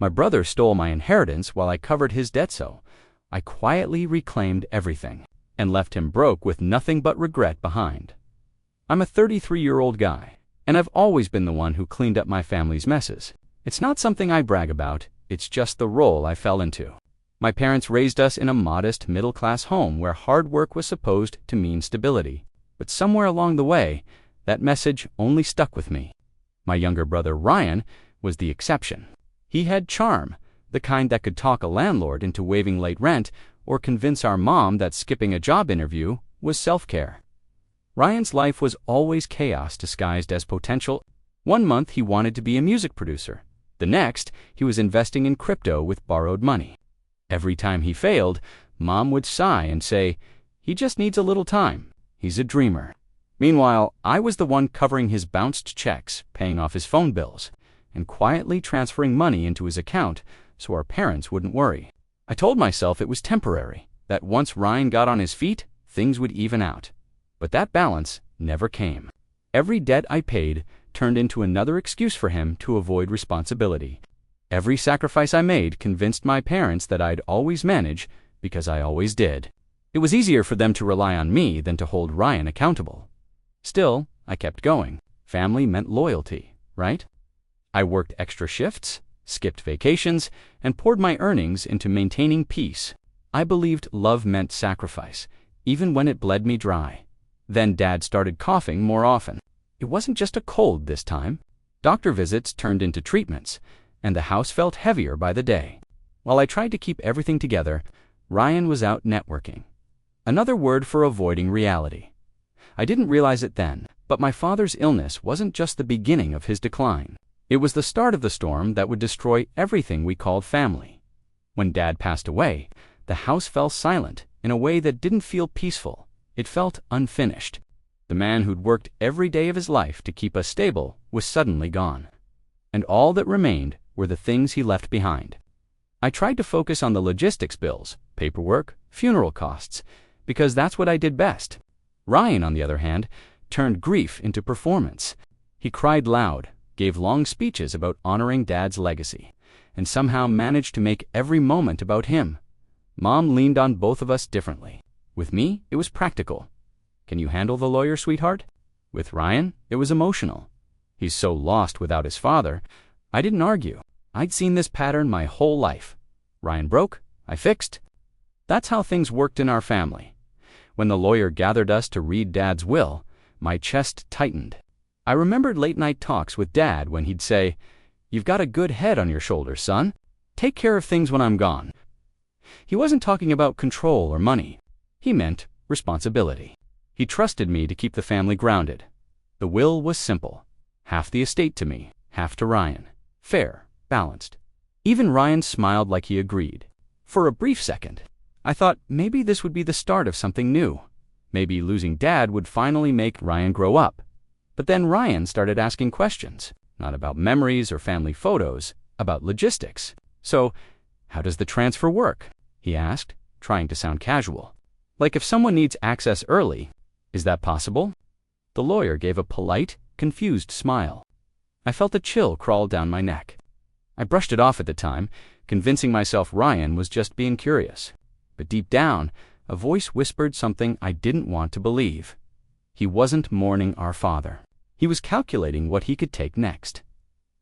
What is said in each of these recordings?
My brother stole my inheritance while I covered his debt, so I quietly reclaimed everything and left him broke with nothing but regret behind. I'm a 33-year-old guy, and I've always been the one who cleaned up my family's messes. It's not something I brag about, it's just the role I fell into. My parents raised us in a modest, middle-class home where hard work was supposed to mean stability. But somewhere along the way, that message only stuck with me. My younger brother, Ryan, was the exception. He had charm, the kind that could talk a landlord into waiving late rent or convince our mom that skipping a job interview was self-care. Ryan's life was always chaos disguised as potential. One month he wanted to be a music producer. The next, he was investing in crypto with borrowed money. Every time he failed, Mom would sigh and say, "He just needs a little time. He's a dreamer." Meanwhile, I was the one covering his bounced checks, paying off his phone bills, and quietly transferring money into his account so our parents wouldn't worry. I told myself it was temporary, that once Ryan got on his feet, things would even out. But that balance never came. Every debt I paid turned into another excuse for him to avoid responsibility. Every sacrifice I made convinced my parents that I'd always manage because I always did. It was easier for them to rely on me than to hold Ryan accountable. Still, I kept going. Family meant loyalty, right? I worked extra shifts, skipped vacations, and poured my earnings into maintaining peace. I believed love meant sacrifice, even when it bled me dry. Then Dad started coughing more often. It wasn't just a cold this time. Doctor visits turned into treatments, and the house felt heavier by the day. While I tried to keep everything together, Ryan was out networking. Another word for avoiding reality. I didn't realize it then, but my father's illness wasn't just the beginning of his decline. It was the start of the storm that would destroy everything we called family. When Dad passed away, the house fell silent in a way that didn't feel peaceful. It felt unfinished. The man who'd worked every day of his life to keep us stable was suddenly gone. And all that remained were the things he left behind. I tried to focus on the logistics bills, paperwork, funeral costs, because that's what I did best. Ryan, on the other hand, turned grief into performance. He cried loud, gave long speeches about honoring Dad's legacy, and somehow managed to make every moment about him. Mom leaned on both of us differently. With me, it was practical. "Can you handle the lawyer, sweetheart?" With Ryan, it was emotional. He's so lost without his father. I didn't argue. I'd seen this pattern my whole life. Ryan broke, I fixed. That's how things worked in our family. When the lawyer gathered us to read Dad's will, my chest tightened. I remembered late-night talks with Dad when he'd say, "You've got a good head on your shoulders, son. Take care of things when I'm gone." He wasn't talking about control or money. He meant responsibility. He trusted me to keep the family grounded. The will was simple. Half the estate to me, half to Ryan. Fair, balanced. Even Ryan smiled like he agreed. For a brief second, I thought maybe this would be the start of something new. Maybe losing Dad would finally make Ryan grow up. But then Ryan started asking questions, not about memories or family photos, about logistics. "So, how does the transfer work?" he asked, trying to sound casual. "Like if someone needs access early, is that possible?" The lawyer gave a polite, confused smile. I felt a chill crawl down my neck. I brushed it off at the time, convincing myself Ryan was just being curious. But deep down, a voice whispered something I didn't want to believe. He wasn't mourning our father. He was calculating what he could take next.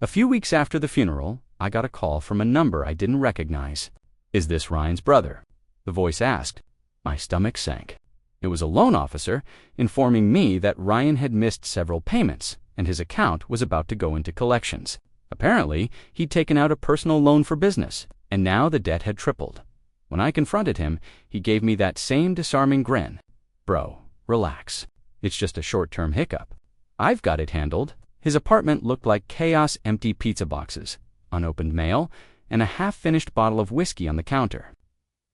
A few weeks after the funeral, I got a call from a number I didn't recognize. "Is this Ryan's brother?" the voice asked. My stomach sank. It was a loan officer informing me that Ryan had missed several payments, and his account was about to go into collections. Apparently, he'd taken out a personal loan for business, and now the debt had tripled. When I confronted him, he gave me that same disarming grin. "Bro, relax. It's just a short-term hiccup. I've got it handled." His apartment looked like chaos, empty pizza boxes, unopened mail, and a half-finished bottle of whiskey on the counter.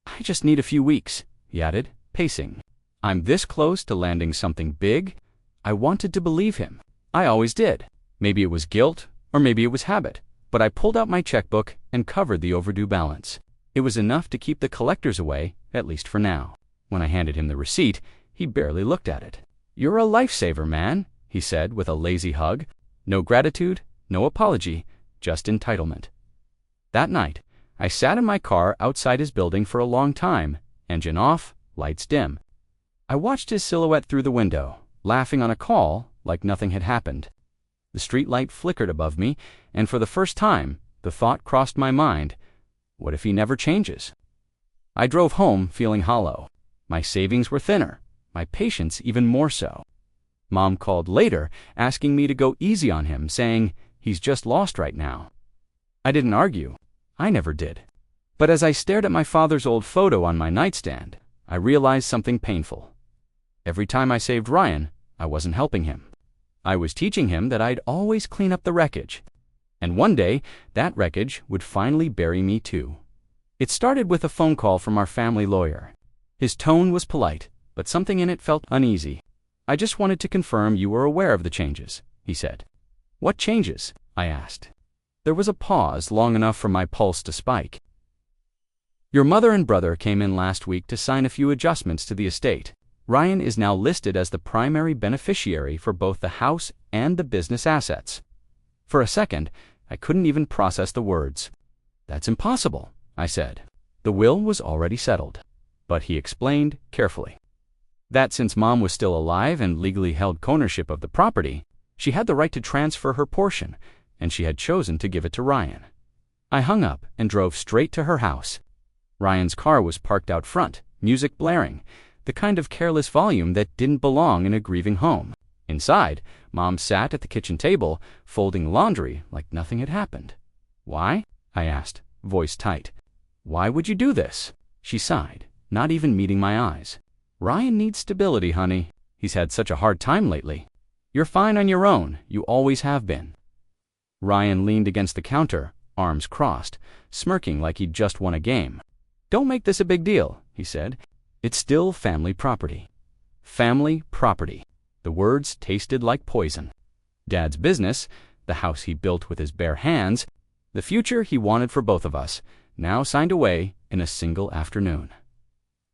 "I just need a few weeks," he added, pacing. "I'm this close to landing something big." I wanted to believe him. I always did. Maybe it was guilt, or maybe it was habit, but I pulled out my checkbook and covered the overdue balance. It was enough to keep the collectors away, at least for now. When I handed him the receipt, he barely looked at it. "You're a lifesaver, man," he said with a lazy hug. No gratitude, no apology, just entitlement. That night, I sat in my car outside his building for a long time, engine off, lights dim. I watched his silhouette through the window, laughing on a call like nothing had happened. The streetlight flickered above me, and for the first time, the thought crossed my mind, what if he never changes? I drove home feeling hollow. My savings were thinner, my patience even more so. Mom called later, asking me to go easy on him, saying he's just lost right now. I didn't argue. I never did. But as I stared at my father's old photo on my nightstand, I realized something painful. Every time I saved Ryan, I wasn't helping him. I was teaching him that I'd always clean up the wreckage. And one day, that wreckage would finally bury me too. It started with a phone call from our family lawyer. His tone was polite, but something in it felt uneasy. I just wanted to confirm you were aware of the changes, he said. What changes? I asked. There was a pause long enough for my pulse to spike. Your mother and brother came in last week to sign a few adjustments to the estate. Ryan is now listed as the primary beneficiary for both the house and the business assets. For a second, I couldn't even process the words. That's impossible, I said. The will was already settled. But he explained carefully that since Mom was still alive and legally held ownership of the property, she had the right to transfer her portion, and she had chosen to give it to Ryan. I hung up and drove straight to her house. Ryan's car was parked out front, music blaring, the kind of careless volume that didn't belong in a grieving home. Inside, Mom sat at the kitchen table, folding laundry like nothing had happened. Why? I asked, voice tight. Why would you do this? She sighed, not even meeting my eyes. Ryan needs stability, honey. He's had such a hard time lately. You're fine on your own. You always have been. Ryan leaned against the counter, arms crossed, smirking like he'd just won a game. Don't make this a big deal, he said. It's still family property. Family property. The words tasted like poison. Dad's business, the house he built with his bare hands, the future he wanted for both of us, now signed away in a single afternoon.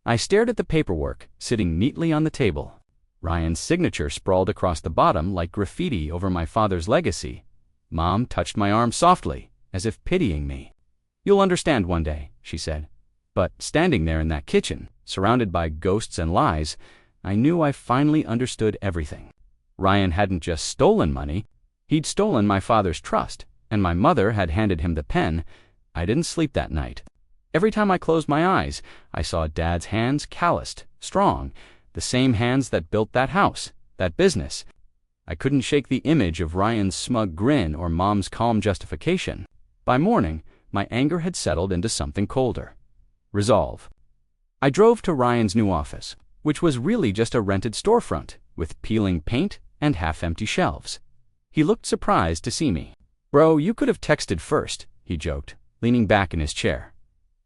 I stared at the paperwork sitting neatly on the table. Ryan's signature sprawled across the bottom like graffiti over my father's legacy. Mom touched my arm softly, as if pitying me. You'll understand one day, she said. But standing there in that kitchen, surrounded by ghosts and lies, I knew I finally understood everything. Ryan hadn't just stolen money, he'd stolen my father's trust, and my mother had handed him the pen. I didn't sleep that night. Every time I closed my eyes, I saw Dad's hands calloused, strong, the same hands that built that house, that business. I couldn't shake the image of Ryan's smug grin or Mom's calm justification. By morning, my anger had settled into something colder. Resolve. I drove to Ryan's new office, which was really just a rented storefront, with peeling paint and half-empty shelves. He looked surprised to see me. Bro, you could have texted first, he joked, leaning back in his chair.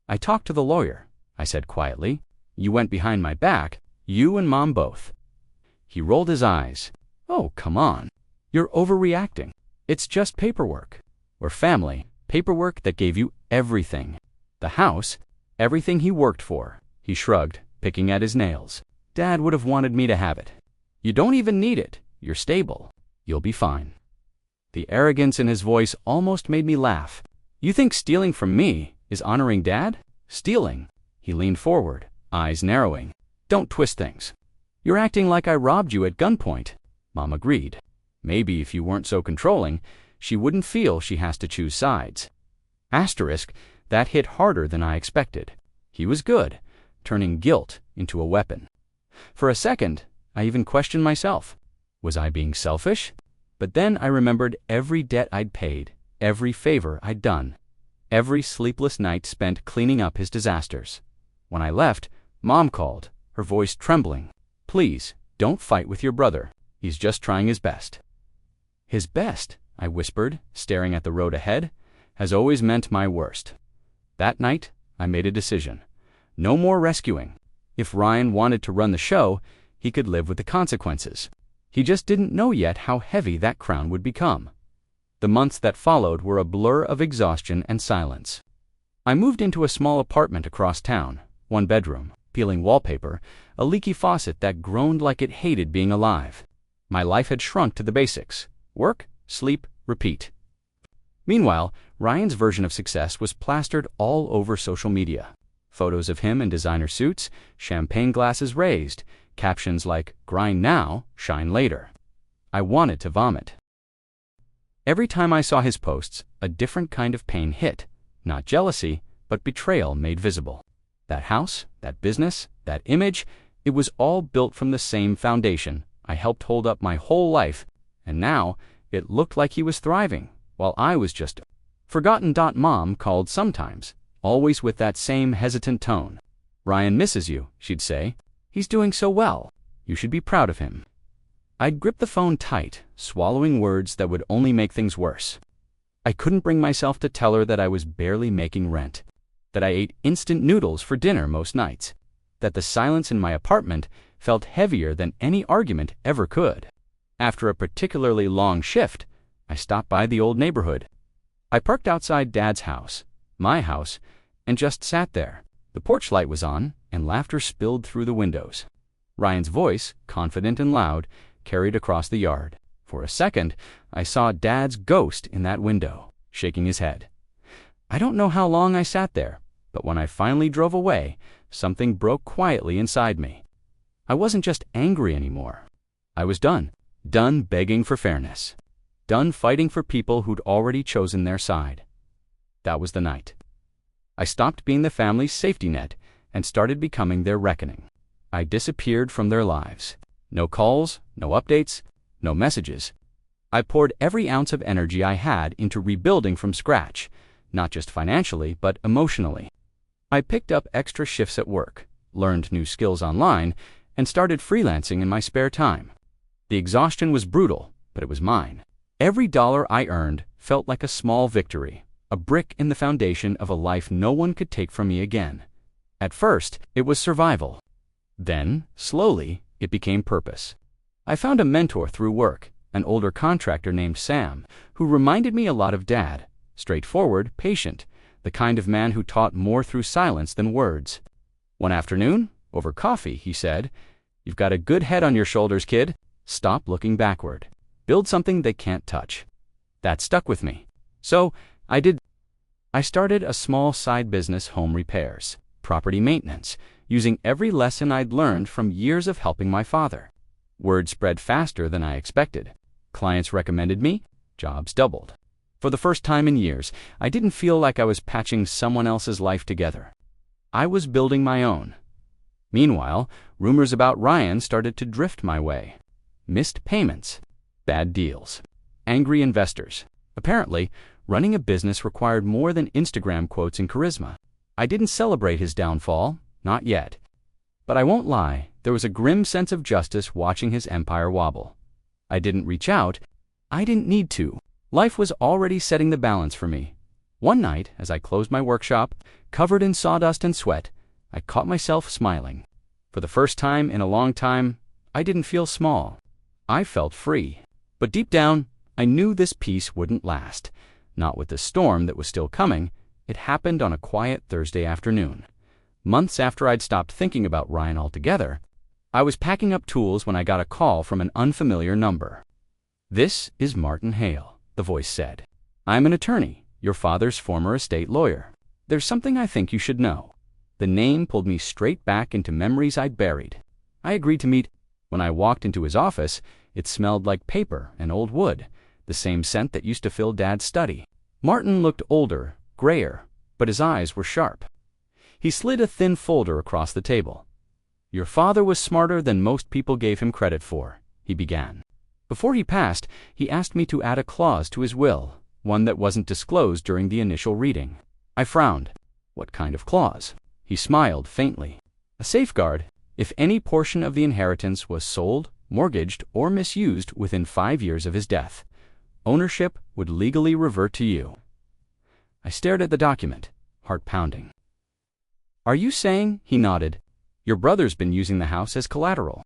I talked to the lawyer, I said quietly. You went behind my back, you and Mom both. He rolled his eyes. Oh, come on. You're overreacting. It's just paperwork. We're family. Paperwork that gave you everything. The house, everything he worked for. He shrugged, picking at his nails. Dad would have wanted me to have it. You don't even need it. You're stable. You'll be fine. The arrogance in his voice almost made me laugh. You think stealing from me is honoring Dad? Stealing? He leaned forward, eyes narrowing. Don't twist things. You're acting like I robbed you at gunpoint. Mom agreed. Maybe if you weren't so controlling, she wouldn't feel she has to choose sides. Asterisk, that hit harder than I expected. He was good, turning guilt into a weapon. For a second, I even questioned myself. Was I being selfish? But then I remembered every debt I'd paid, every favor I'd done, every sleepless night spent cleaning up his disasters. When I left, Mom called, her voice trembling. Please, don't fight with your brother. He's just trying his best. His best, I whispered, staring at the road ahead, has always meant my worst. That night, I made a decision. No more rescuing. If Ryan wanted to run the show, he could live with the consequences. He just didn't know yet how heavy that crown would become. The months that followed were a blur of exhaustion and silence. I moved into a small apartment across town, one bedroom, peeling wallpaper, a leaky faucet that groaned like it hated being alive. My life had shrunk to the basics: work, sleep, repeat. Meanwhile, Ryan's version of success was plastered all over social media. Photos of him in designer suits, champagne glasses raised, captions like, "Grind now, shine later." I wanted to vomit. Every time I saw his posts, a different kind of pain hit. Not jealousy, but betrayal made visible. That house, that business, that image, it was all built from the same foundation I helped hold up my whole life, and now it looked like he was thriving, while I was just forgotten. Mom called sometimes, always with that same hesitant tone. "Ryan misses you," she'd say. "He's doing so well. You should be proud of him." I'd grip the phone tight, swallowing words that would only make things worse. I couldn't bring myself to tell her that I was barely making rent, that I ate instant noodles for dinner most nights, that the silence in my apartment felt heavier than any argument ever could. After a particularly long shift, I stopped by the old neighborhood. I parked outside Dad's house, my house, and just sat there. The porch light was on, and laughter spilled through the windows. Ryan's voice, confident and loud, carried across the yard. For a second, I saw Dad's ghost in that window, shaking his head. I don't know how long I sat there, but when I finally drove away, something broke quietly inside me. I wasn't just angry anymore. I was done. Done begging for fairness. Done fighting for people who'd already chosen their side. That was the night. I stopped being the family's safety net and started becoming their reckoning. I disappeared from their lives. No calls, no updates, no messages. I poured every ounce of energy I had into rebuilding from scratch, not just financially, but emotionally. I picked up extra shifts at work, learned new skills online, and started freelancing in my spare time. The exhaustion was brutal, but it was mine. Every dollar I earned felt like a small victory, a brick in the foundation of a life no one could take from me again. At first, it was survival. Then, slowly, it became purpose. I found a mentor through work, an older contractor named Sam, who reminded me a lot of Dad, straightforward, patient, the kind of man who taught more through silence than words. One afternoon, over coffee, he said, "You've got a good head on your shoulders, kid. Stop looking backward. Build something they can't touch." That stuck with me. So, I started a small side business, home repairs, property maintenance, using every lesson I'd learned from years of helping my father. Word spread faster than I expected. Clients recommended me, jobs doubled. For the first time in years, I didn't feel like I was patching someone else's life together. I was building my own. Meanwhile, rumors about Ryan started to drift my way. Missed payments, bad deals, angry investors. Apparently, running a business required more than Instagram quotes and charisma. I didn't celebrate his downfall. Not yet. But I won't lie, there was a grim sense of justice watching his empire wobble. I didn't reach out. I didn't need to. Life was already setting the balance for me. One night, as I closed my workshop, covered in sawdust and sweat, I caught myself smiling. For the first time in a long time, I didn't feel small. I felt free. But deep down, I knew this peace wouldn't last. Not with the storm that was still coming. It happened on a quiet Thursday afternoon. Months after I'd stopped thinking about Ryan altogether, I was packing up tools when I got a call from an unfamiliar number. "This is Martin Hale," the voice said. "I'm an attorney, your father's former estate lawyer. There's something I think you should know." The name pulled me straight back into memories I'd buried. I agreed to meet. When I walked into his office, it smelled like paper and old wood, the same scent that used to fill Dad's study. Martin looked older, grayer, but his eyes were sharp. He slid a thin folder across the table. "Your father was smarter than most people gave him credit for," he began. Before he passed, he asked me to add a clause to his will, one that wasn't disclosed during the initial reading. I frowned. "What kind of clause?" He smiled faintly. "A safeguard. If any portion of the inheritance was sold, mortgaged, or misused within 5 years of his death, ownership would legally revert to you." I stared at the document, heart pounding. "Are you saying," he nodded, "your brother's been using the house as collateral?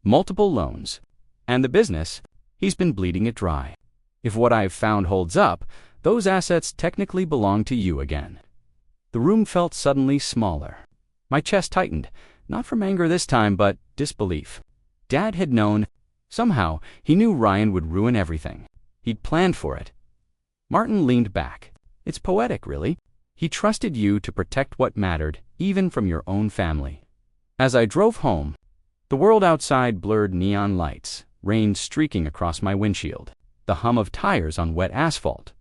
Multiple loans. And the business, he's been bleeding it dry. If what I've found holds up, those assets technically belong to you again." The room felt suddenly smaller. My chest tightened, not from anger this time, but disbelief. Dad had known. Somehow, he knew Ryan would ruin everything. He'd planned for it. Martin leaned back. It's poetic, really. He trusted you to protect what mattered, even from your own family. As I drove home, the world outside blurred neon lights, rain streaking across my windshield, the hum of tires on wet asphalt.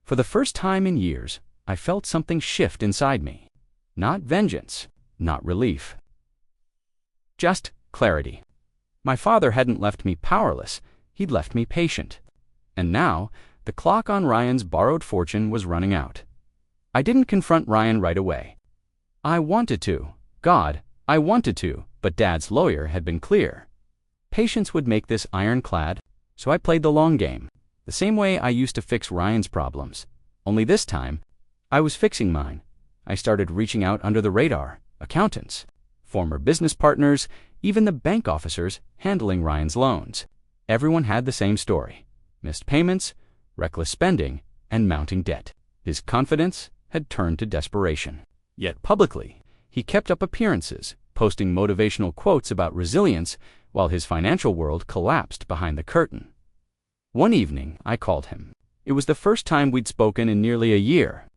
For the first time in years, I felt something shift inside me. Not vengeance, not relief. Just clarity. My father hadn't left me powerless, he'd left me patient. And now, the clock on Ryan's borrowed fortune was running out. I didn't confront Ryan right away. I wanted to. God, I wanted to, but Dad's lawyer had been clear. Patience would make this ironclad, so I played the long game, the same way I used to fix Ryan's problems. Only this time, I was fixing mine. I started reaching out under the radar, accountants, former business partners, even the bank officers handling Ryan's loans. Everyone had the same story: missed payments, reckless spending, and mounting debt. His confidence had turned to desperation. Yet publicly, he kept up appearances, posting motivational quotes about resilience while his financial world collapsed behind the curtain. One evening, I called him. It was the first time we'd spoken in nearly a year.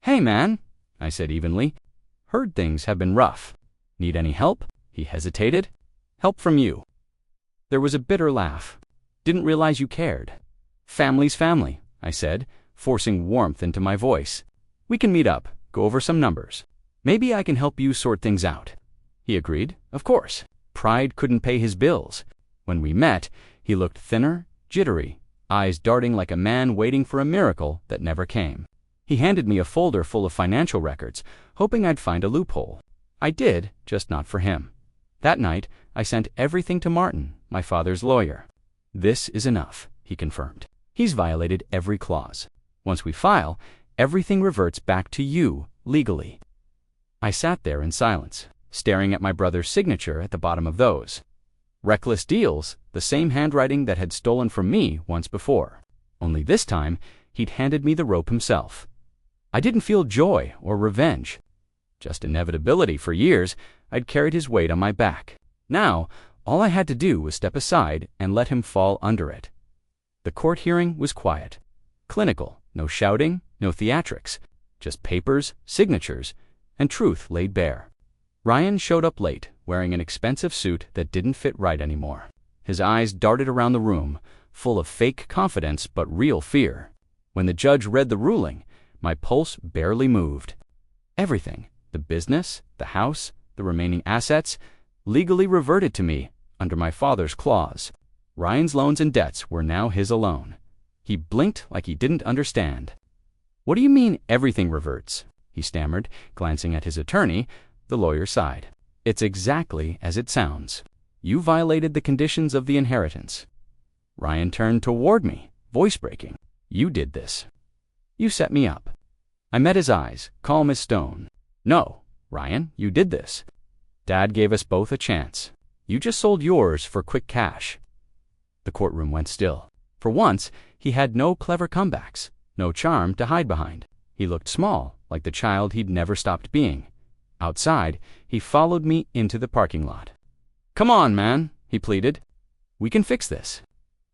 "Hey, man," I said evenly. "Heard things have been rough. Need any help?" He hesitated. "Help from you." There was a bitter laugh. "Didn't realize you cared." "Family's family," I said, forcing warmth into my voice. "We can meet up, go over some numbers. Maybe I can help you sort things out." He agreed, of course. Pride couldn't pay his bills. When we met, he looked thinner, jittery, eyes darting like a man waiting for a miracle that never came. He handed me a folder full of financial records, hoping I'd find a loophole. I did, just not for him. That night, I sent everything to Martin, my father's lawyer. "This is enough," he confirmed. "He's violated every clause. Once we file, everything reverts back to you, legally." I sat there in silence, staring at my brother's signature at the bottom of those. Reckless deals, the same handwriting that had stolen from me once before. Only this time, he'd handed me the rope himself. I didn't feel joy or revenge. Just inevitability. For years, I'd carried his weight on my back. Now, all I had to do was step aside and let him fall under it. The court hearing was quiet. Clinical, no shouting, no theatrics. Just papers, signatures, and truth laid bare. Ryan showed up late, wearing an expensive suit that didn't fit right anymore. His eyes darted around the room, full of fake confidence but real fear. When the judge read the ruling, my pulse barely moved. Everything, the business, the house, the remaining assets, legally reverted to me under my father's clause. Ryan's loans and debts were now his alone. He blinked like he didn't understand. "What do you mean everything reverts?" he stammered, glancing at his attorney. The lawyer sighed. "It's exactly as it sounds. You violated the conditions of the inheritance." Ryan turned toward me, voice breaking. "You did this. You set me up." I met his eyes, calm as stone. "No, Ryan, you did this. Dad gave us both a chance. You just sold yours for quick cash." The courtroom went still. For once, he had no clever comebacks, no charm to hide behind. He looked small, like the child he'd never stopped being. Outside, he followed me into the parking lot. "Come on, man," he pleaded. "We can fix this.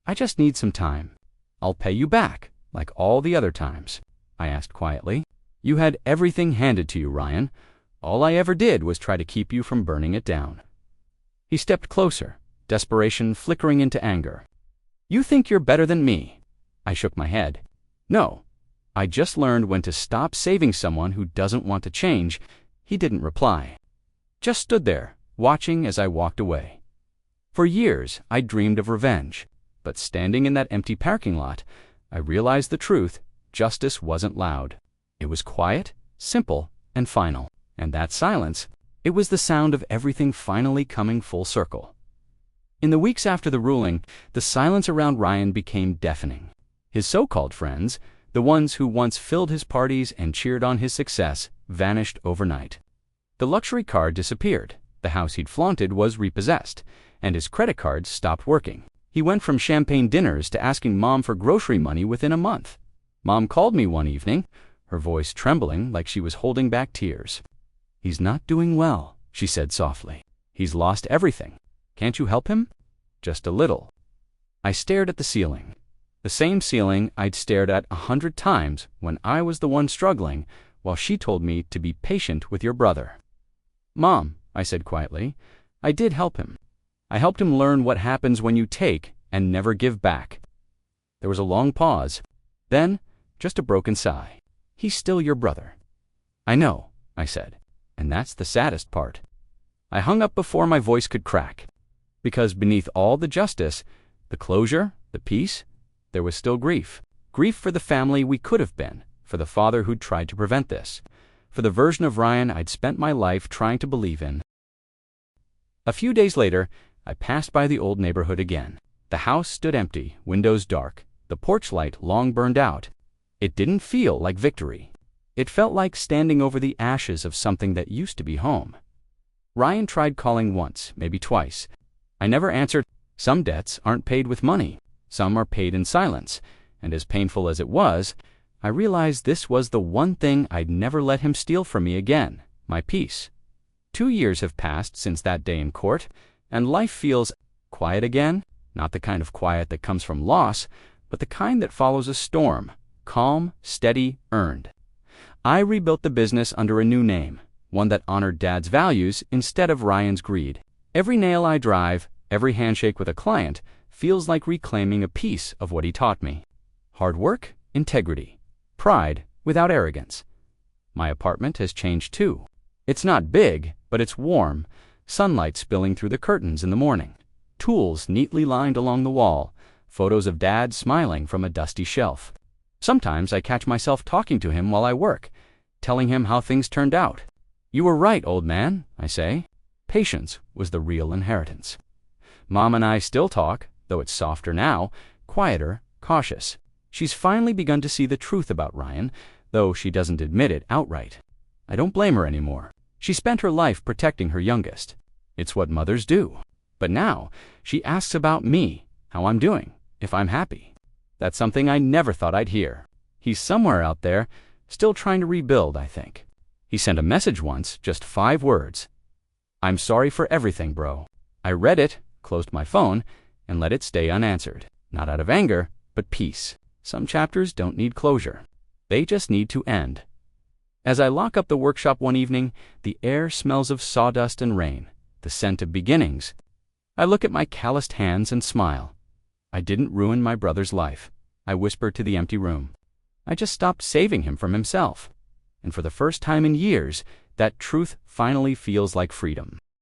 I just need some time. I'll pay you back, like all the other times." I asked quietly. "You had everything handed to you, Ryan. All I ever did was try to keep you from burning it down." He stepped closer, desperation flickering into anger. "You think you're better than me?" I shook my head. "No. I just learned when to stop saving someone who doesn't want to change." He didn't reply. Just stood there, watching as I walked away. For years, I dreamed of revenge. But standing in that empty parking lot, I realized the truth. Justice wasn't loud. It was quiet, simple, and final. And that silence, it was the sound of everything finally coming full circle. In the weeks after the ruling, the silence around Ryan became deafening. His so-called friends, the ones who once filled his parties and cheered on his success, vanished overnight. The luxury car disappeared, the house he'd flaunted was repossessed, and his credit cards stopped working. He went from champagne dinners to asking Mom for grocery money within a month. Mom called me one evening, her voice trembling like she was holding back tears. "He's not doing well," she said softly. "He's lost everything. Can't you help him?" "Just a little." I stared at the ceiling. The same ceiling I'd stared at 100 times when I was the one struggling, while she told me to be patient with your brother. "Mom," I said quietly, "I did help him. I helped him learn what happens when you take and never give back." There was a long pause. Then, just a broken sigh. "He's still your brother." "I know," I said, "and that's the saddest part." I hung up before my voice could crack, because beneath all the justice, the closure, the peace, there was still grief. Grief for the family we could have been, for the father who'd tried to prevent this, for the version of Ryan I'd spent my life trying to believe in. A few days later, I passed by the old neighborhood again. The house stood empty, windows dark, the porch light long burned out. It didn't feel like victory. It felt like standing over the ashes of something that used to be home. Ryan tried calling once, maybe twice. I never answered. Some debts aren't paid with money. Some are paid in silence. And as painful as it was, I realized this was the one thing I'd never let him steal from me again, my peace. 2 years have passed since that day in court, and life feels quiet again, not the kind of quiet that comes from loss, but the kind that follows a storm, calm, steady, earned. I rebuilt the business under a new name, one that honored Dad's values instead of Ryan's greed. Every nail I drive, every handshake with a client, feels like reclaiming a piece of what he taught me. Hard work, integrity, pride without arrogance. My apartment has changed too. It's not big, but it's warm, sunlight spilling through the curtains in the morning, tools neatly lined along the wall, photos of Dad smiling from a dusty shelf. Sometimes I catch myself talking to him while I work, telling him how things turned out. "You were right, old man," I say. Patience was the real inheritance. Mom and I still talk, though it's softer now, quieter, cautious. She's finally begun to see the truth about Ryan, though she doesn't admit it outright. I don't blame her anymore. She spent her life protecting her youngest. It's what mothers do. But now, she asks about me, how I'm doing, if I'm happy. That's something I never thought I'd hear. He's somewhere out there, still trying to rebuild, I think. He sent a message once, just 5 words. "I'm sorry for everything, bro." I read it, closed my phone, and let it stay unanswered. Not out of anger, but peace. Some chapters don't need closure. They just need to end. As I lock up the workshop one evening, the air smells of sawdust and rain, the scent of beginnings. I look at my calloused hands and smile. I didn't ruin my brother's life, I whisper to the empty room. I just stopped saving him from himself. And for the first time in years, that truth finally feels like freedom.